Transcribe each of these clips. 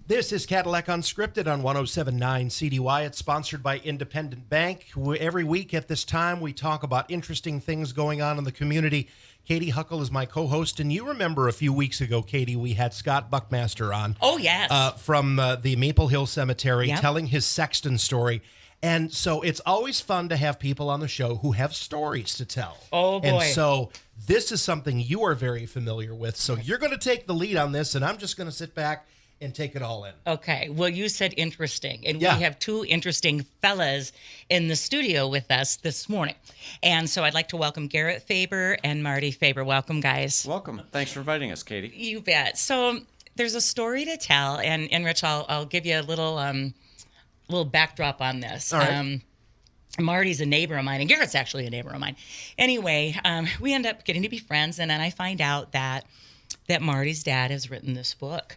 This is Cadillac Unscripted on 1079 CDY. It's sponsored by Independent Bank. Every week at this time, we talk about interesting things going on in the community. Katie Huckle is my co-host, and you remember a few weeks ago, Katie, we had Scott Buckmaster on. Oh, yes. From the Maple Hill Cemetery, Yep. telling his sexton story. And so it's always fun to have people on the show who have stories to tell. Oh, boy. And so this is something you are very familiar with. So you're going to take the lead on this, and I'm just going to sit back and take it all in. Okay. Well, you said interesting. And Yeah. we have two interesting fellas in the studio with us this morning. And so I'd like to welcome Garrett Faber and Marty Faber. Welcome, guys. Welcome. Thanks for inviting us, Katie. You bet. So there's a story to tell. And Rich, I'll give you a little backdrop on this. All right. Marty's a neighbor of mine, and Garrett's actually a neighbor of mine. Anyway, we end up getting to be friends, and then I find out that Marty's dad has written this book,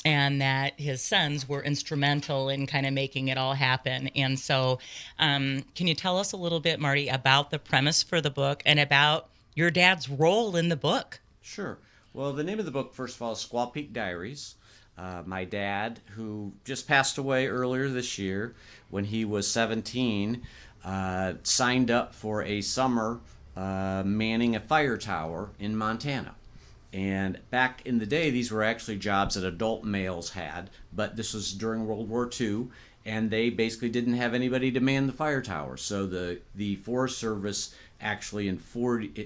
and that his sons were instrumental in kind of making it all happen. And so can you tell us a little bit, Marty, about the premise for the book and about your dad's role in the book? Sure. Well, the name of the book, first of all, is Squaw Diaries. My dad, who just passed away earlier this year when he was 17, signed up for a summer manning a fire tower in Montana. And back in the day, these were actually jobs that adult males had, but this was during World War II, and they basically didn't have anybody to man the fire tower. So the Forest Service actually a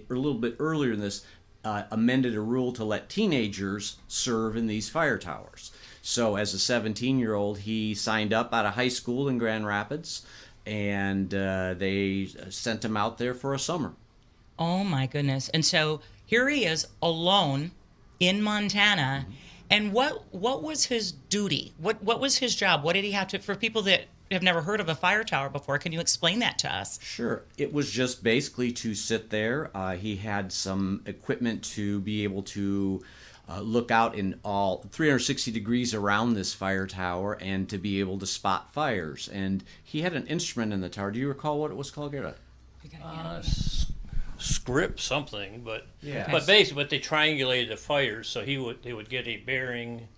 little bit earlier than this, amended a rule to let teenagers serve in these fire towers. So as a 17-year-old, he signed up out of high school in Grand Rapids, and they sent him out there for a summer. Oh, my goodness. And so here he is alone in Montana. And what was his duty? What was his job? What did he have to, for people that have never heard of a fire tower before, can you explain that to us? Sure. It was just basically to sit there. He had some equipment to be able to look out in all 360 degrees around this fire tower and to be able to spot fires. And he had an instrument in the tower. Do you recall what it was called, Garrett? Script something, but Yeah. but basically, they triangulated the fires, so they would get a bearing,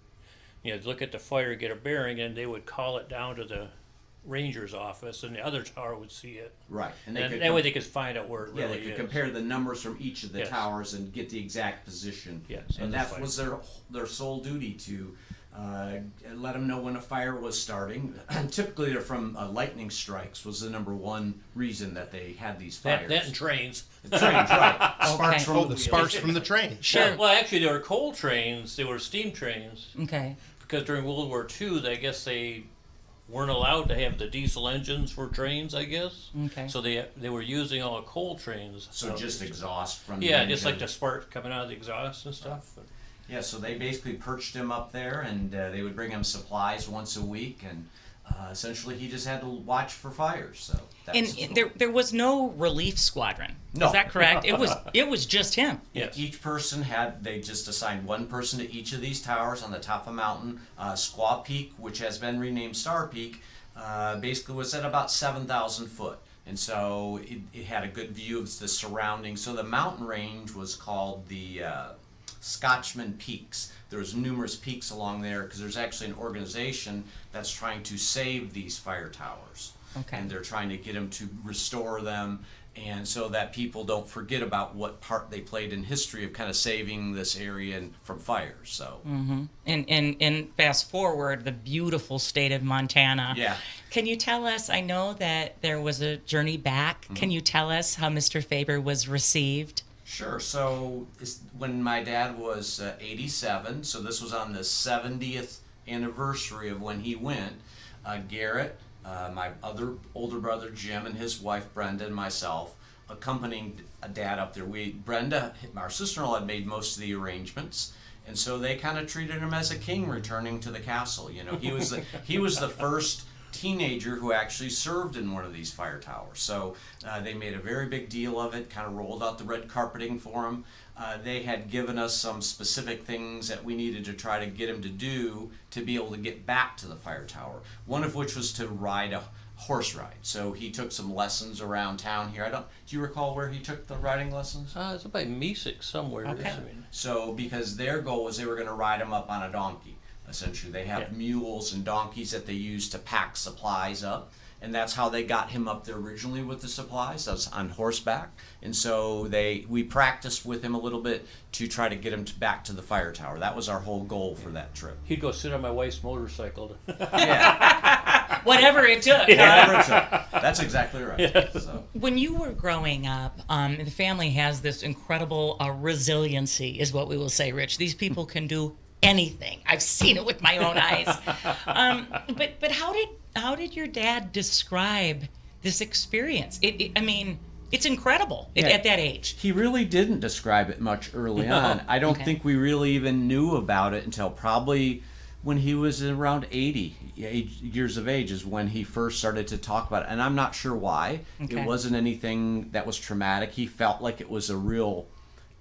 look at the fire, get a bearing, and they would call it down to the ranger's office, and the other tower would see it. Right. And that way they could find out where it Yeah, really they could is. compare the numbers from each of the Yes. towers and get the exact position. Yes, and of the that fire. was their sole duty to let them know when a fire was starting. Typically, they're from lightning strikes was the number one reason that they had these fires. That and trains. The trains, right? Sparks from Oh, the sparks from the train. Sure. Well, actually, there were coal trains. There were steam trains Okay. because during World War II, I guess they weren't allowed to have the diesel engines for trains. I guess. Okay. So they were using all the coal trains. So just exhaust from the Yeah, engine. just like the spark coming out of the exhaust and stuff. Yeah, so they basically perched him up there, and they would bring him supplies once a week, and essentially he just had to watch for fires. So that was his And role. there was no relief squadron. No. Is that correct? It was just him. Yes. Each person they just assigned one person to each of these towers on the top of a mountain. Squaw Peak, which has been renamed Star Peak, basically was at about 7,000 foot. And so it had a good view of the surroundings. So the mountain range was called the Scotchman Peaks. There's numerous peaks along there because there's actually an organization that's trying to save these fire towers. Okay. And they're trying to get them to restore them, and so that people don't forget about what part they played in history of kind of saving this area from fires. So And fast forward, the beautiful state of Montana. Yeah. Can you tell us, I know that there was a journey back. Can you tell us how Mr. Faber was received? Sure. So when my dad was 87, so this was on the 70th anniversary of when he went, Garrett, my other older brother Jim, and his wife Brenda, and myself accompanying Dad up there. Brenda, our sister-in-law, had made most of the arrangements, and so they kind of treated him as a king returning to the castle. He was the first teenager who actually served in one of these fire towers. So they made a very big deal of it, kind of rolled out the red carpeting for him. They had given us some specific things that we needed to try to get him to do to be able to get back to the fire tower. One of which was to ride a horse ride. So he took some lessons around town here. Do you recall where he took the riding lessons? It's up by Mesick somewhere. Okay. So because their goal was they were going to ride him up on a donkey. essentially. They have mules and donkeys that they use to pack supplies up. And that's how they got him up there originally with the supplies. That was on horseback. And so we practiced with him a little bit to try to get him back to the fire tower. That was our whole goal for that trip. He'd go sit on my wife's motorcycle. Yeah. Whatever it took. Whatever it took. That's exactly right. Yeah. So. When you were growing up, the family has this incredible resiliency, is what we will say, Rich. These people can do anything. I've seen it with my own eyes. But how did your dad describe this experience? I mean, it's incredible at that age. He really didn't describe it much early on. I don't think we really even knew about it until probably when he was around 80 years of age is when he first started to talk about it. And I'm not sure why. Okay. It wasn't anything that was traumatic. He felt like it was a real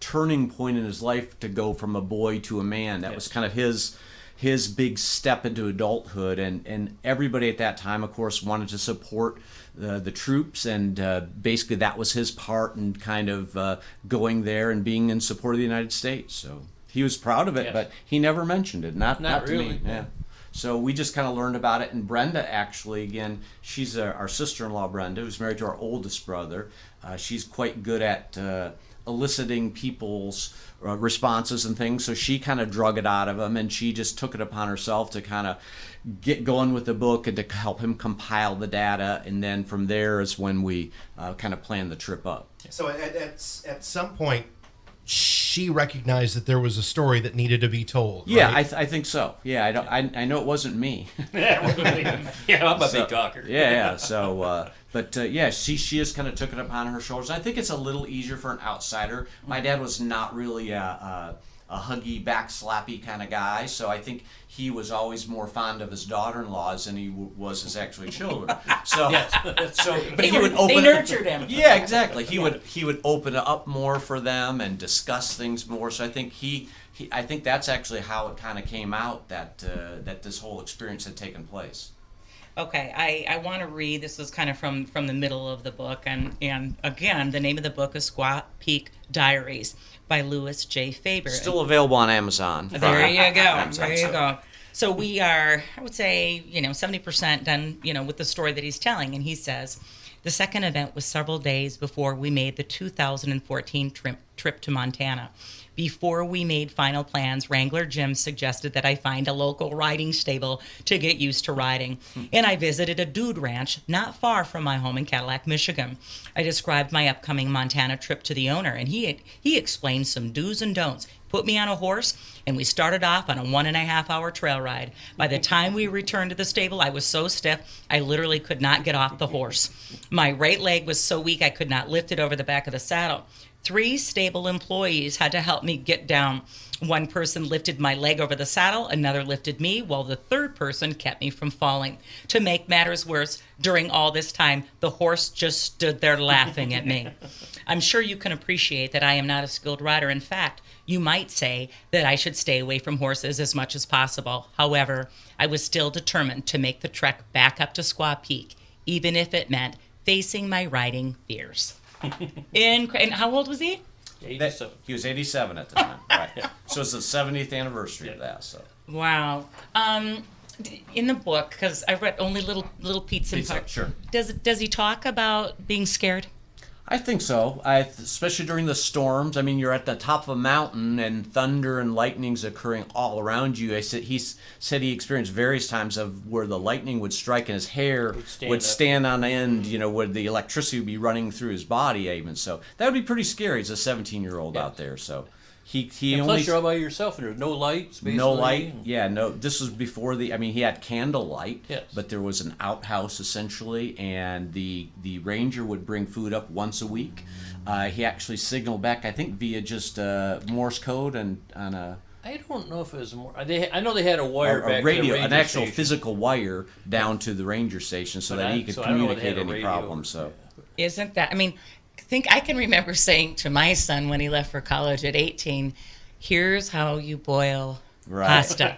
turning point in his life to go from a boy to a man. That was kind of his big step into adulthood, and everybody at that time, of course, wanted to support the troops, and basically that was his part in kind of going there and being in support of the United States. So he was proud of it, but he never mentioned it. Not to really. me. Yeah. So we just kind of learned about it, and Brenda actually, again, she's our sister-in-law, Brenda, who's married to our oldest brother. She's quite good at eliciting people's responses and things, so she kind of drug it out of him, and she just took it upon herself to kind of get going with the book and to help him compile the data, and then from there is when we kind of planned the trip up. So at some point, she recognized that there was a story that needed to be told. Yeah, right? I think so. Yeah, I know it wasn't me. Yeah, I'm a big talker. Yeah. So, she just kind of took it upon her shoulders. I think it's a little easier for an outsider. My dad was not really a huggy, backslappy kind of guy, so I think he was always more fond of his daughter-in-laws than he was his actually children. So, but They would open. They nurtured him. Yeah, exactly. He would open it up more for them and discuss things more. So I think I think that's actually how it kind of came out that this whole experience had taken place. Okay, I want to read. This is kind of from the middle of the book, and again, the name of the book is Squaw Peak Diaries by Louis J. Faber. Still available on Amazon. There you go. Amazon, There you go. So we are, I would say, 70% done, with the story that he's telling, and he says, the second event was several days before we made the 2014 trip to Montana. Before we made final plans, Wrangler Jim suggested that I find a local riding stable to get used to riding. And I visited a dude ranch not far from my home in Cadillac, Michigan. I described my upcoming Montana trip to the owner, and he explained some do's and don'ts. Put me on a horse, and we started off on a 1.5-hour trail ride. By the time we returned to the stable, I was so stiff, I literally could not get off the horse. My right leg was so weak, I could not lift it over the back of the saddle. 3 stable employees had to help me get down. One person lifted my leg over the saddle, another lifted me, while the third person kept me from falling. To make matters worse, during all this time, the horse just stood there laughing at me. I'm sure you can appreciate that I am not a skilled rider. In fact, you might say that I should stay away from horses as much as possible. However, I was still determined to make the trek back up to Squaw Peak, even if it meant facing my riding fears. And how old was he? 87. He was 87 at the time, right? So it's the 70th anniversary of that. So Wow. In the book, because I read only little pieces and parts. Sure. Does he talk about being scared? I think so. Especially during the storms. I mean, you're at the top of a mountain and thunder and lightning's occurring all around you. He said he experienced various times of where the lightning would strike and his hair would stand on end, where the electricity would be running through his body even. So that would be pretty scary as a 17-year-old out there. So he and only... plus you're all by yourself and there's no lights, basically. No light, yeah, no. This was before he had candlelight, yes. But there was an outhouse essentially, and the ranger would bring food up once a week. He actually signaled back, I think, via just Morse code and on a... I don't know if it was more. I know they had a wire back a radio, to the ranger an actual station. physical wire down to the ranger station so that he could I don't know if they communicate had a any radio. problems. So. Isn't that? I can remember saying to my son when he left for college at 18, "Here's how you boil Right. pasta.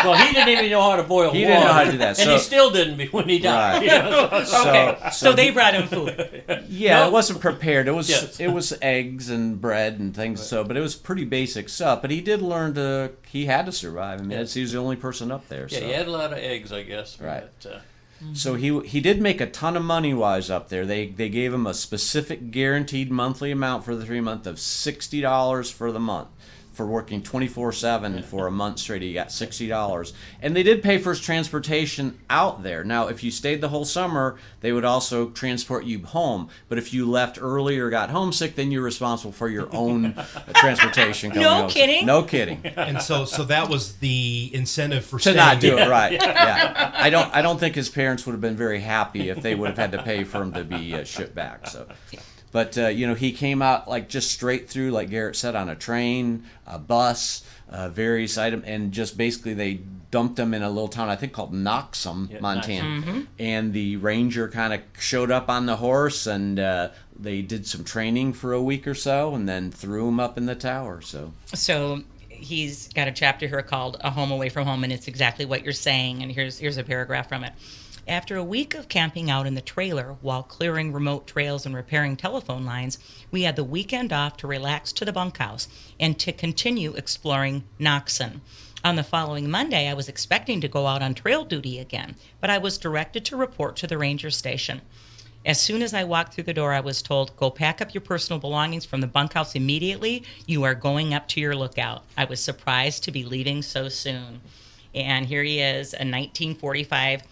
Well, he didn't even know how to boil water. He didn't know how to do that, And so- he still didn't when he died. Right. You know, so- Okay, so they he- brought him food. Yeah, No. it wasn't prepared. It was Yes. it was eggs and bread and things. So, but it was pretty basic stuff. But he did learn to. He had to survive. I mean, he was the only person up there. Yeah, So. he had a lot of eggs, I guess. Right. But, So he did make a ton of money wise up there. They gave him a specific guaranteed monthly amount for the 3 month of $60 for the month. For working 24/7 for a month straight, he got $60, and they did pay for his transportation out there. Now, if you stayed the whole summer, they would also transport you home. But if you left early or got homesick, then you're responsible for your own transportation. Coming No home. kidding? No kidding. And so that was the incentive for To staying. not do it right. Yeah. I don't think his parents would have been very happy if they would have had to pay for him to be shipped back. So. But, he came out like just straight through, like Garrett said, on a train, a bus, various items, and just basically they dumped him in a little town, I think called Knoxum, Montana. And the ranger kind of showed up on the horse, and they did some training for a week or so, and then threw him up in the tower. So he's got a chapter here called A Home Away from Home, and it's exactly what you're saying. And here's a paragraph from it. After a week of camping out in the trailer while clearing remote trails and repairing telephone lines, we had the weekend off to relax to the bunkhouse and to continue exploring Knoxon. On the following Monday, I was expecting to go out on trail duty again, but I was directed to report to the ranger station. As soon as I walked through the door, I was told, "Go pack up your personal belongings from the bunkhouse immediately. You are going up to your lookout." I was surprised to be leaving so soon. And here he is, in 1945,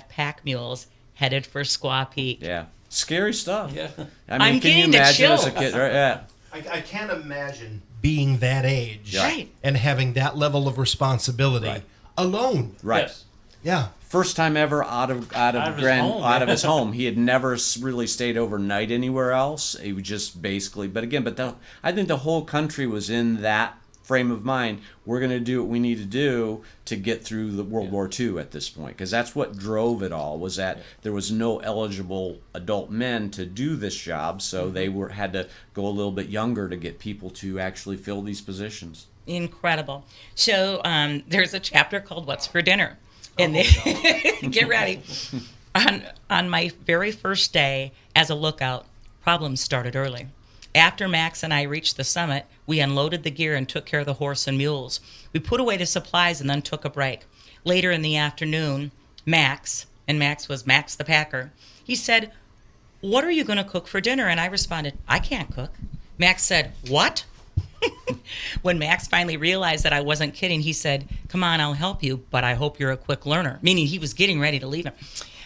pack mules headed for Squaw Peak. Yeah. Scary stuff. Yeah. I mean, I'm can you getting the imagine as a chills. kid? Right? Yeah. I can't imagine being that age Right. and having that level of responsibility Right. alone. Right. Yes. Yeah. First time ever out of his home. He had never really stayed overnight anywhere else. He was just basically, I think the whole country was in that frame of mind. We're going to do what we need to do to get through the World War II at this point, because that's what drove it all. Was that there was no eligible adult men to do this job, so they had to go a little bit younger to get people to actually fill these positions. Incredible. So there's a chapter called What's for Dinner? And get ready. On my very first day as a lookout, problems started early. After Max and I reached the summit, we unloaded the gear and took care of the horse and mules. We put away the supplies and then took a break. Later in the afternoon, Max was Max the Packer, he said, "What are you going to cook for dinner?" And I responded, "I can't cook." Max said, "What?" When Max finally realized that I wasn't kidding, he said, "Come on, I'll help you, but I hope you're a quick learner," meaning he was getting ready to leave him.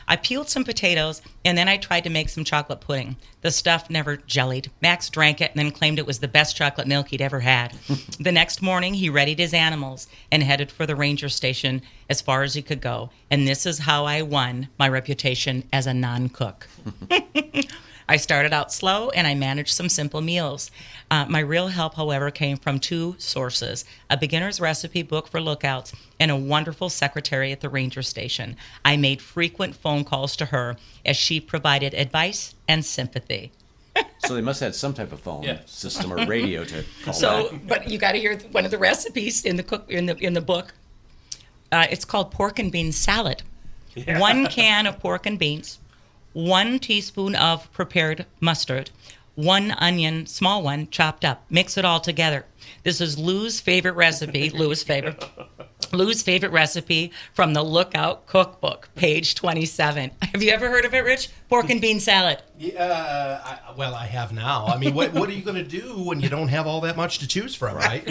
I peeled some potatoes, and then I tried to make some chocolate pudding. The stuff never jellied. Max drank it and then claimed it was the best chocolate milk he'd ever had. The next morning, he readied his animals and headed for the ranger station as far as he could go. And this is how I won my reputation as a non-cook. I started out slow, and I managed some simple meals. My real help, however, came from two sources: a beginner's recipe book for lookouts and a wonderful secretary at the ranger station. I made frequent phone calls to her as she provided advice and sympathy. So they must have had some type of phone system or radio to call So, back. but you got to hear one of the recipes in the book. It's called pork and bean salad. 1 can of pork and beans, 1 teaspoon of prepared mustard, 1 onion, small one, chopped up. Mix it all together. This is Lou's favorite recipe. Lou's favorite recipe from the Lookout Cookbook, page 27. Have you ever heard of it, Rich? Pork and bean salad. Yeah, I have now. I mean, what are you going to do when you don't have all that much to choose from, right?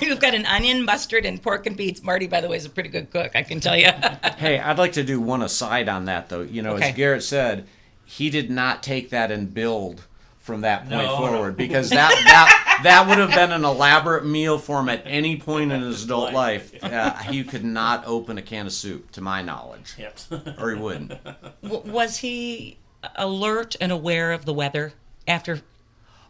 You've got an onion, mustard, and pork and beans. Marty, by the way, is a pretty good cook, I can tell you. Hey, I'd like to do one aside on that, though. Okay. As Garrett said, he did not take that and build from that point No. forward, because that would have been an elaborate meal for him at any point in his adult life. He could not open a can of soup, to my knowledge, Yes. or he wouldn't. Was he alert and aware of the weather after?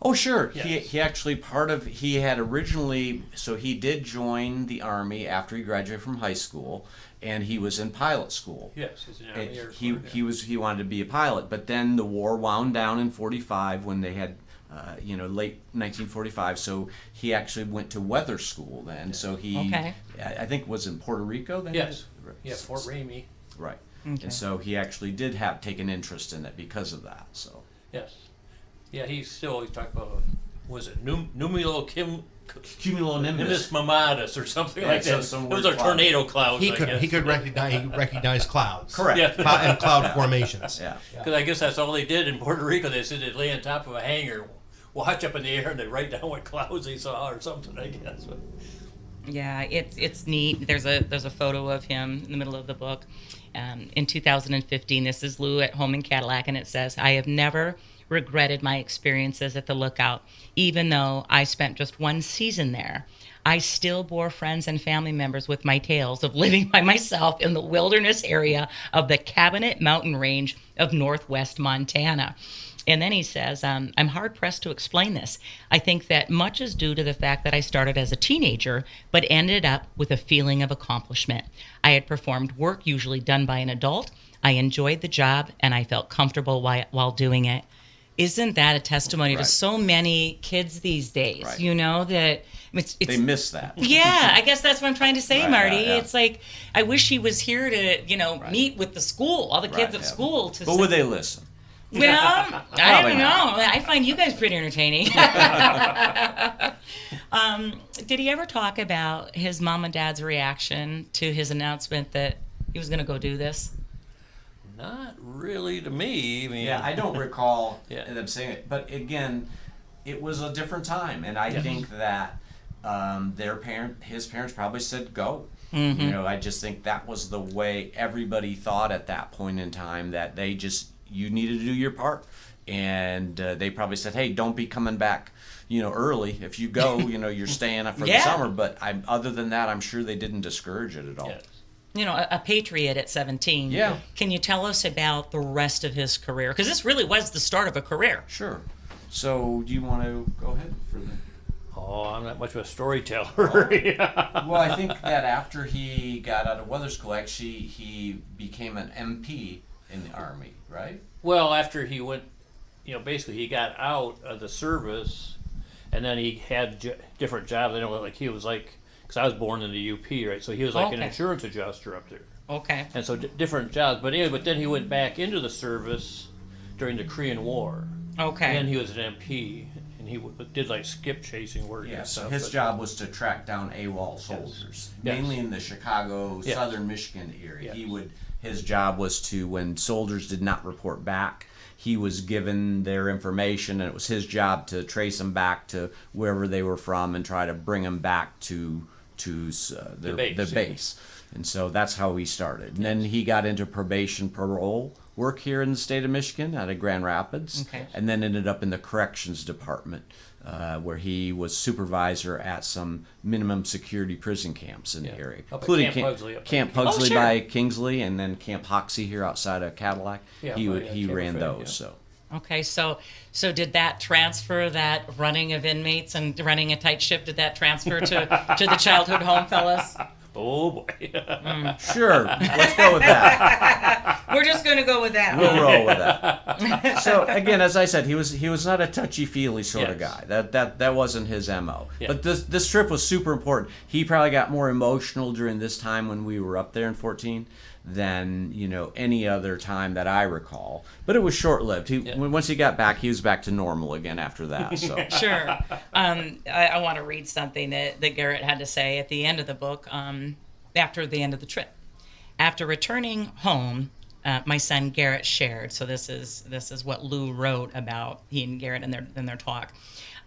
Oh, sure. Yes. He actually he had originally, so he did join the Army after he graduated from high school, and he was in pilot school. Yes, he's an And Army Air Force, he wanted to be a pilot, but then the war wound down in 45 when they had late 1945. So he actually went to weather school then. So he, I think, was in Puerto Rico then? Yes. Yeah, Fort Ramey. Right. Okay. And so he actually did take an interest in it because of that. So. Yes. Yeah, he talked about, was it Cumulonimbus mammatus or something like so that. some Those weird are cloud. tornado clouds. He I could guess. he could recognize clouds. Correct. Yeah. And cloud formations. Yeah. Because I guess that's all they did in Puerto Rico. They said they'd lay on top of a hangar, watch up in the air, and they'd write down what clouds they saw or something, I guess. But, Yeah, it's neat. There's a photo of him in the middle of the book. In 2015, this is Lou at home in Cadillac, and it says, "I have never regretted my experiences at the Lookout, even though I spent just one season there. I still bore friends and family members with my tales of living by myself in the wilderness area of the Cabinet Mountain Range of northwest Montana." And then he says, I'm hard pressed to explain this. I think that much is due to the fact that I started as a teenager, but ended up with a feeling of accomplishment. I had performed work usually done by an adult. I enjoyed the job, and I felt comfortable while doing it. Isn't that a testimony to so many kids these days? Right. You know, that They miss that. yeah, I guess that's what I'm trying to say, Right, Marty. yeah. It's like, I wish he was here to, meet with the school, all the kids Right, at yeah. school. To But would they listen? Well, I Probably don't know. not. I find you guys pretty entertaining. Did he ever talk about his mom and dad's reaction to his announcement that he was going to go do this? not really to me. I mean, Yeah, I don't recall Yeah. them saying it, but again, it was a different time, and I think that his parents probably said go. Mm-hmm. I just think that was the way everybody thought at that point in time, that you needed to do your part, and they probably said, hey, don't be coming back early. If you go, you're staying for the summer. But other than that, I'm sure they didn't discourage it at all. Yes. A patriot at 17. Yeah. Can you tell us about the rest of his career? Because this really was the start of a career. Sure. So do you want to go ahead for the... Oh, I'm not much of a storyteller. Yeah. Well, I think that after he got out of weather school, actually, he became an MP in the Army, right? Well, after he went, basically he got out of the service, and then he had different jobs. I know, like he was because I was born in the UP, right? So he was like an insurance adjuster up there. Okay. And so different jobs. But anyway, then he went back into the service during the Korean War. Okay. And then he was an MP, and he did like skip chasing work. Yeah, and so stuff, his but- job was to track down AWOL soldiers, mainly in the Chicago, Yes. southern Michigan area. Yes. His job was to, when soldiers did not report back, he was given their information, and it was his job to trace them back to wherever they were from and try to bring them back to the base. And so that's how he started. And then he got into probation parole work here in the state of Michigan out of Grand Rapids, and then ended up in the corrections department, where he was supervisor at some minimum security prison camps in the area, Up at including Camp Pugsley up Camp there. Pugsley sure. by Kingsley, and then Camp Hoxie here outside of Cadillac. Yeah, he right, Camp ran Fred, those. yeah. So Okay, so did that transfer, that running of inmates and running a tight ship, did that transfer to the childhood home, fellas? Oh boy. sure, let's go with that. We're just going to go with that. We'll roll with that. So again, as I said, he was not a touchy-feely sort of Yes. guy. That wasn't his MO. Yeah. But this trip was super important. He probably got more emotional during this time when we were up there in 14 than any other time that I recall. But it was short-lived. Once he got back, he was back to normal again after that. So Sure. I want to read something that Garrett had to say at the end of the book, after the end of the trip. After returning home, my son Garrett shared. So this is what Lou wrote about he and Garrett in their talk.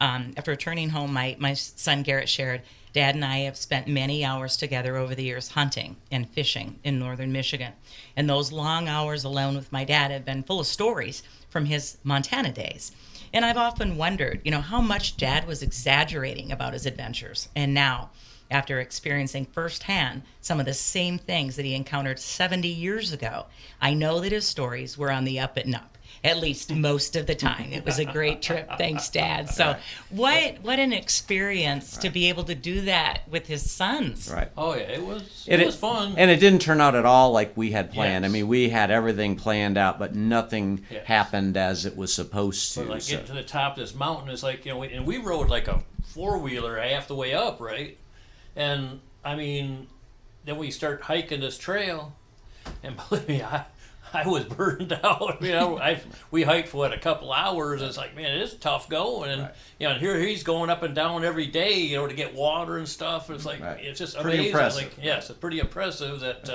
After returning home, my son Garrett shared, Dad and I have spent many hours together over the years hunting and fishing in northern Michigan. And those long hours alone with my dad have been full of stories from his Montana days. And I've often wondered, how much Dad was exaggerating about his adventures. And now, after experiencing firsthand some of the same things that he encountered 70 years ago, I know that his stories were on the up and up. at least most of the time. It was a great trip. Thanks, Dad. So what an experience to be able to do that with his sons. Right. Oh yeah, it was fun. And it didn't turn out at all like we had planned. Yes. I mean, we had everything planned out, but nothing Yes. happened as it was supposed to. But like so- getting to the top of this mountain is like, and we rode like a 4-wheeler half the way up, right? And I mean, then we start hiking this trail, and believe me, I was burned out. I mean, we hiked for a couple hours. And it's like, man, it is tough going, and and here he's going up and down every day, to get water and stuff. It's like it's just Pretty amazing. impressive. Like, yes, it's pretty impressive that.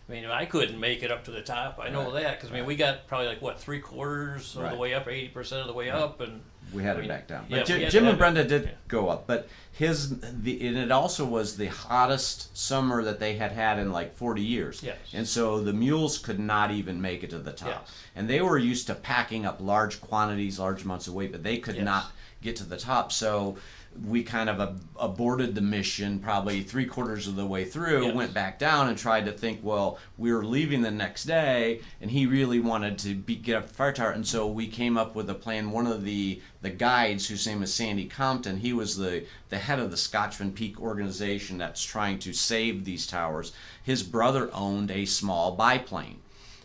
I mean, I couldn't make it up to the top. I know that because we got probably like 3/4 of the way up, 80% of the way up, and we had it back down. Yeah, But we had Jim to and have Brenda it. did Yeah. go up, but and it also was the hottest summer that they had in like 40 years. Yes. And so the mules could not even make it to the top. Yes. And they were used to packing up large quantities, large amounts of weight, but they could Yes. not get to the top. So we kind of aborted the mission probably 3/4 of the way through, Yes. went back down and tried to think, well, we were leaving the next day, and he really wanted to get up the fire tower, and so we came up with a plan. One of the guides, whose name is Sandy Compton, he was the head of the Scotchman Peak organization that's trying to save these towers. His brother owned a small biplane,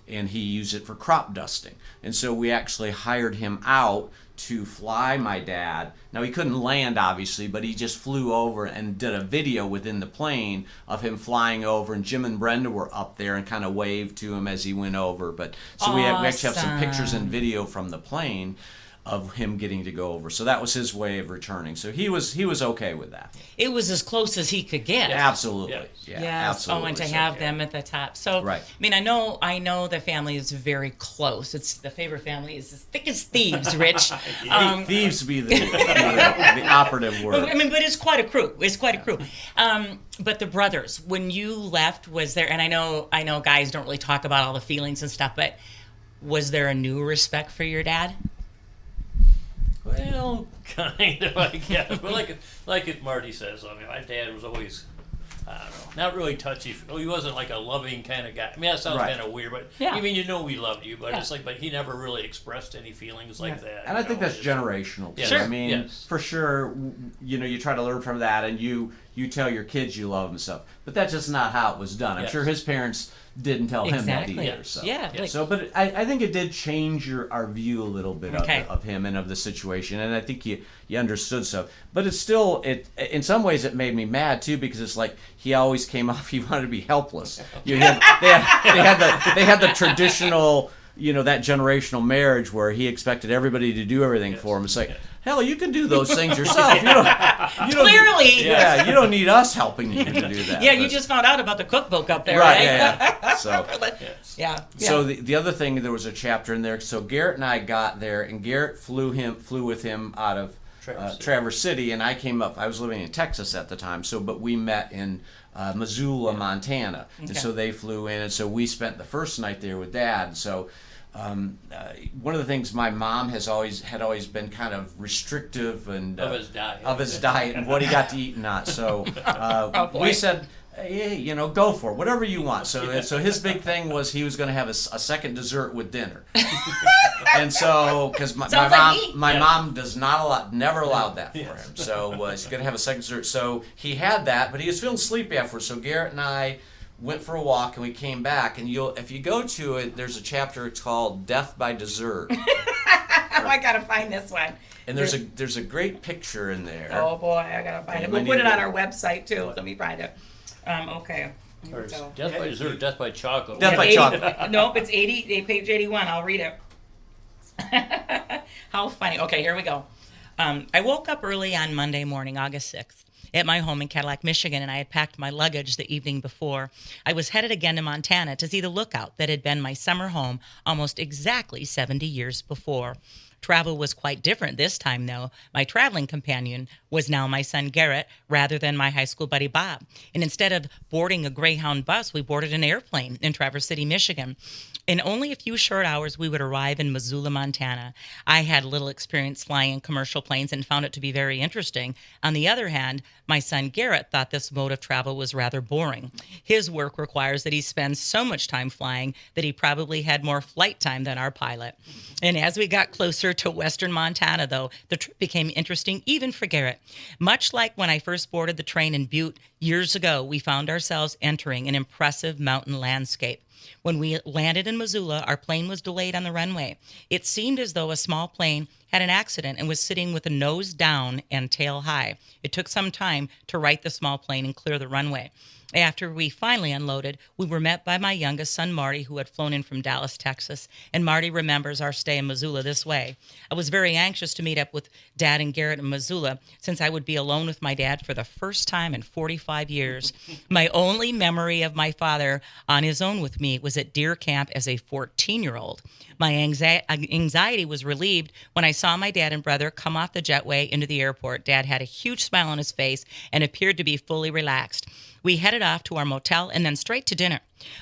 and he used it for crop dusting. And so we actually hired him out to fly my dad. Now he couldn't land obviously, but he just flew over and did a video within the plane of him flying over, and Jim and Brenda were up there and kind of waved to him as he went over. But so we actually have some pictures and video from the plane of him getting to go over. So that was his way of returning. So he was okay with that. It was as close as he could get. Absolutely. Yes. Yeah, Yes. absolutely. Oh, and to So- have them at the top. So, Right. I mean, I know the family is very close. It's the Faber family is as thick as thieves, Rich. thieves be the operative word. I mean, but it's quite a crew. It's quite a crew. But the brothers, when you left, was there? And I know guys don't really talk about all the feelings and stuff, but was there a new respect for your dad? Well, kind of, I guess. But like Marty says, I mean, my dad was always, I don't know, not really touchy. He wasn't like a loving kind of guy. I mean, that sounds Right. kind of weird, but Yeah. I mean, we loved you, but Yeah. it's like, but he never really expressed any feelings like that. And I think that's It's- generational too. Yes. Sure. I mean, Yes. for sure, you try to learn from that, and you tell your kids you love them and stuff. But that's just not how it was done. I'm Yes. sure his parents didn't tell him that Exactly. either. So. Yeah. like- So, but I think it did change our view a little bit Okay. of him and of the situation, and I think you understood stuff. But it's still in some ways it made me mad too, because it's like he always came off he wanted to be helpless. They had the traditional, that generational marriage where he expected everybody to do everything for him. It's like, hell, you can do those things yourself. You don't Clearly. Yeah, you don't need us helping you to do that. Yeah, you But- just found out about the cookbook up there, right. right? Yeah. So. Yes. Yeah. So the other thing, there was a chapter in there. So Garrett and I got there, and Garrett flew with him out of Traverse City, and I came up. I was living in Texas at the time. But we met in Missoula, Montana, and so they flew in, and so we spent the first night there with Dad. So. One of the things my mom had always been kind of restrictive and Of his diet. and what he got to eat and not. So boy. we said, hey, go for it, whatever you want. So his big thing was he was going to have a second dessert with dinner. And so because my Sounds like me. mom never allowed that for him. So he's going to have a second dessert. So he had that, but he was feeling sleepy afterwards. So Garrett and I went for a walk, and we came back, and if you go to it, there's a chapter called Death by Dessert. I gotta find this one. And there's a great picture in there. Oh boy, I gotta find it. might We'll put need it to- on our website too. Let me find it. Okay. Here Or we go. death by dessert, death by chocolate. Death by 80 chocolate. Nope, it's page 81. I'll read it. How funny. Okay, here we go. I woke up early on Monday morning, August 6th, at my home in Cadillac, Michigan, and I had packed my luggage the evening before. I was headed again to Montana to see the lookout that had been my summer home almost exactly 70 years before. Travel was quite different this time, though. My traveling companion was now my son Garrett rather than my high school buddy Bob. And instead of boarding a Greyhound bus, we boarded an airplane in Traverse City, Michigan. In only a few short hours, we would arrive in Missoula, Montana. I had little experience flying commercial planes and found it to be very interesting. On the other hand, my son Garrett thought this mode of travel was rather boring. His work requires that he spends so much time flying that he probably had more flight time than our pilot. And as we got closer to western Montana, though, the trip became interesting even for Garrett. Much like when I first boarded the train in Butte years ago, we found ourselves entering an impressive mountain landscape. When we landed in Missoula, our plane was delayed on the runway. It seemed as though a small plane had an accident and was sitting with a nose down and tail high. It took some time to right the small plane and clear the runway. After we finally unloaded, we were met by my youngest son, Marty, who had flown in from Dallas, Texas. And Marty remembers our stay in Missoula this way. I was very anxious to meet up with Dad and Garrett in Missoula, since I would be alone with my dad for the first time in 45 years. My only memory of my father on his own with me was at deer camp as a 14-year-old. My anxiety was relieved when I saw my dad and brother come off the jetway into the airport. Dad had a huge smile on his face and appeared to be fully relaxed. We headed off to our motel and then straight to dinner.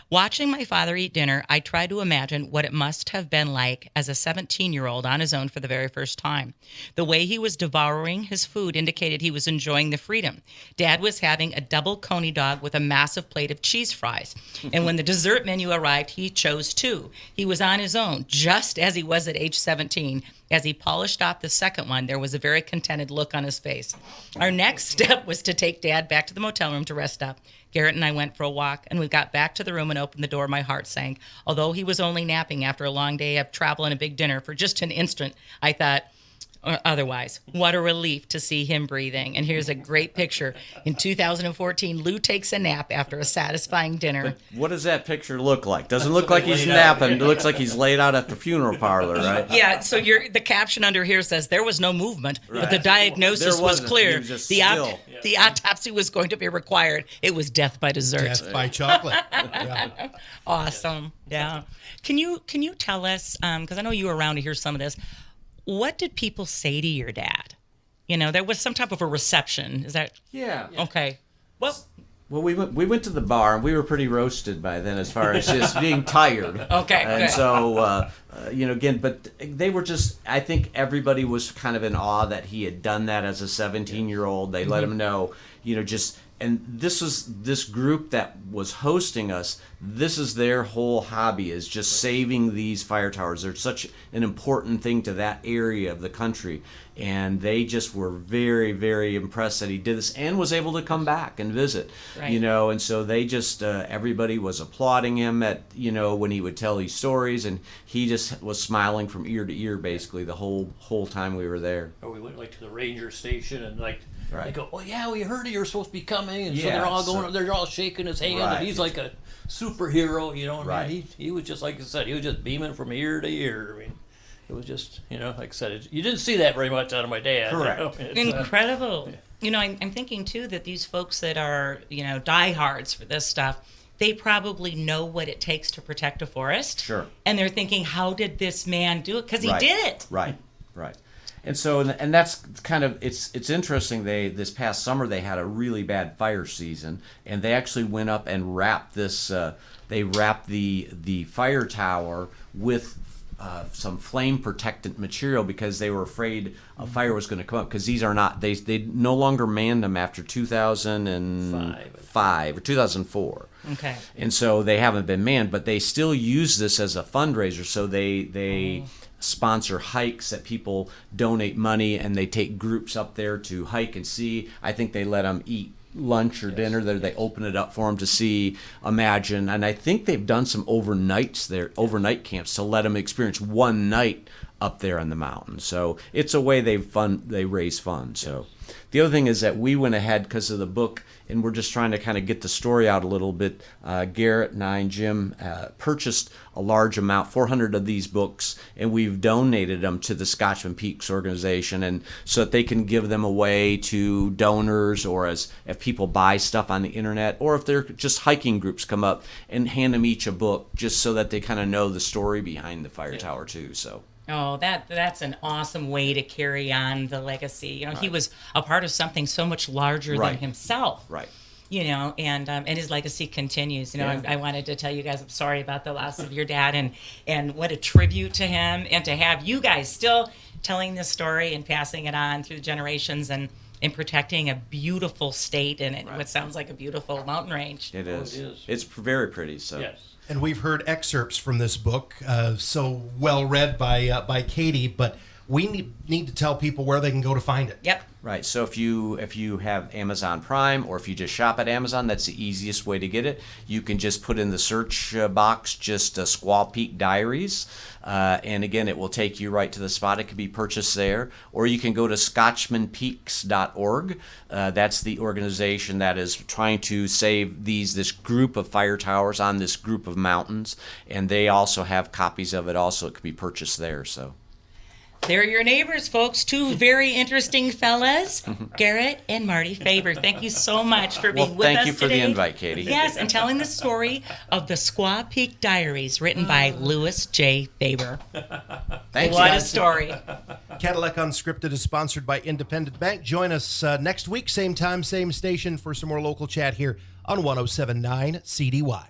Watching my father eat dinner, I tried to imagine what it must have been like as a 17-year-old on his own for the very first time. The way he was devouring his food indicated he was enjoying the freedom. Dad was having a double coney dog with a massive plate of cheese fries. And when the dessert menu arrived, he chose two. He was on his own, just as he was at age 17. As he polished off the second one, there was a very contented look on his face. Our next step was to take Dad back to the motel room to rest up. Garrett and I went for a walk, and we got back to the room and opened the door. My heart sank. Although he was only napping after a long day of travel and a big dinner, for just an instant, I thought, otherwise, what a relief to see him breathing. And here's a great picture. In 2014, Lou takes a nap after a satisfying dinner. But what does that picture look like? Doesn't look like he's napping. It looks like he's laid out at the funeral parlor, right? Yeah, so the caption under here says there was no movement, but the diagnosis was clear. He was just The autopsy was going to be required. It was death by dessert. Death by chocolate. Yeah. Awesome. Yeah. Can you tell us, because I know you were around to hear some of this, what did people say to your dad? You know, there was some type of a reception. Is that? Yeah. Okay. Well, we went to the bar, and we were pretty roasted by then as far as just being tired. Okay. And good. so, again, but they were just, I think everybody was kind of in awe that he had done that as a 17-year-old. They let him know, and this group that was hosting us, this is their whole hobby, is just saving these fire towers. They're such an important thing to that area of the country. And they just were very, very impressed that he did this and was able to come back and visit, Right. and so they just, everybody was applauding him at, when he would tell these stories, and he just was smiling from ear to ear basically the whole time we were there. Or we went to the ranger station and Right. they go, oh yeah, we heard you were supposed to be coming, and so Yeah, they're all going, they're all shaking his hand, Right. and he's like a superhero, and Right. he was just, like I said, he was just beaming from ear to ear. I mean, it was just, like I said, you didn't see that very much out of my dad. Correct. Incredible. I'm thinking too that these folks that are, diehards for this stuff, they probably know what it takes to protect a forest. Sure. And they're thinking, how did this man do it? Because he Right. did it. Right. And so, and that's kind of, it's interesting, this past summer they had a really bad fire season, and they actually went up and wrapped they wrapped the fire tower with some flame protectant material because they were afraid a fire was going to come up, because these are not, they no longer manned them after 2005 or 2004. Okay. And so they haven't been manned, but they still use this as a fundraiser. So they sponsor hikes that people donate money, and they take groups up there to hike and see. I think they let them eat lunch or dinner there. They open it up for them to see, imagine, and I think they've done some overnight camps to let them experience one night up there on the mountain. So it's a way they raise funds. So the other thing is that we went ahead because of the book, and we're just trying to kind of get the story out a little bit. Garrett and I and Jim purchased a large amount, 400 of these books, and we've donated them to the Scotchman Peaks organization, and so that they can give them away to donors, or if people buy stuff on the internet, or if they're just hiking groups come up and hand them each a book, just so that they kind of know the story behind the fire tower too. So Oh, that's an awesome way to carry on the legacy. You know, he was a part of something so much larger than Right. himself. Right. You know, and his legacy continues. You know, Yeah. I wanted to tell you guys I'm sorry about the loss of your dad, and what a tribute to him, and to have you guys still telling this story and passing it on through generations, and protecting a beautiful state and what sounds like a beautiful mountain range. It Oh, is. it is. It's very pretty. So. Yes. And we've heard excerpts from this book, so well read by Katie, but we need to tell people where they can go to find it. Yep. Right. So if you have Amazon Prime, or if you just shop at Amazon, that's the easiest way to get it. You can just put in the search box just Squaw Peak Diaries, and again, it will take you right to the spot. It can be purchased there, or you can go to ScotchmanPeaks.org. That's the organization that is trying to save this group of fire towers on this group of mountains, and they also have copies of it. Also, it can be purchased there. So. They're your neighbors, folks. Two very interesting fellas, Garrett and Marty Faber. Thank you so much for being with us Thank you for today. the invite, Katie. Yes, and telling the story of the Squaw Peak Diaries, written by Louis J. Faber. Thank you. What a story. Cadillac Unscripted is sponsored by Independent Bank. Join us next week, same time, same station, for some more local chat here on 107.9 CDY.